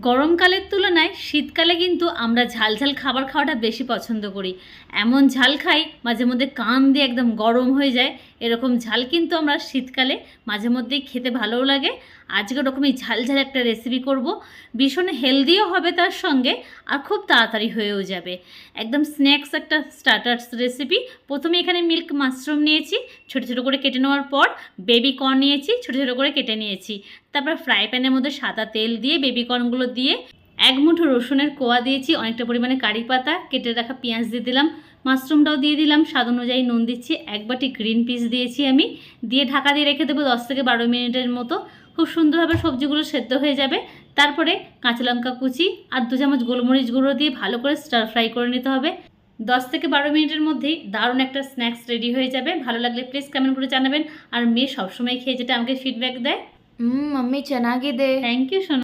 গরমকালের তুলনায় শীতকালে কিন্তু আমরা ঝাল ঝাল খাবার খাওয়াটা বেশি পছন্দ করি। এমন ঝাল খাই মাঝে মধ্যে কান দিয়ে একদম গরম হয়ে যায়। এরকম ঝাল কিন্তু আমরা শীতকালে মাঝে মধ্যেই খেতে ভালোও লাগে। আজকে ওরকমই ঝাল ঝাল একটা রেসিপি করব, ভীষণ হেলদিও হবে তার সঙ্গে, আর খুব তাড়াতাড়ি হয়েও যাবে। একদম স্ন্যাক্স একটা স্টার্টার্স রেসিপি। প্রথমে এখানে মিল্ক মাশরুম নিয়েছি, ছোটো ছোটো করে কেটে নেওয়ার পর বেবি কর্ন নিয়েছি, ছোটো ছোটো করে কেটে নিয়েছি। তারপর ফ্রাই প্যানের মধ্যে সাদা তেল দিয়ে বেবি কর্নগুলো দিয়ে এক মুঠো রসুনের কোয়া দিয়েছি, অনেকটা পরিমাণে কারি পাতা, কেটে রাখা পেঁয়াজ দিয়ে দিলাম, মাশরুমটাও দিয়ে দিলাম, স্বাদ অনুযায়ী নুন দিচ্ছি, এক বাটি গ্রিন পিস দিয়েছি আমি, দিয়ে ঢাকা দিয়ে রেখে দেবো 10 থেকে 12 মিনিটের মতো। খুব সুন্দরভাবে সবজিগুলো সেদ্ধ হয়ে যাবে। তারপরে কাঁচা লঙ্কা কুচি আর 2 চামচ গোলমরিচ গুঁড়ো দিয়ে ভালো করে স্টার ফ্রাই করে নিতে হবে। 10 থেকে 12 মিনিটের মধ্যেই দারুণ একটা স্ন্যাক্স রেডি হয়ে যাবে। ভালো লাগলে প্লিজ কমেন্ট করে জানাবেন। আর মেয়ে সবসময় খেয়ে যেটা আমাকে ফিডব্যাক দেয়, ಮಮ್ಮಿ ಚೆನ್ನಾಗಿದೆ। থ্যাংক ইউ সোনা।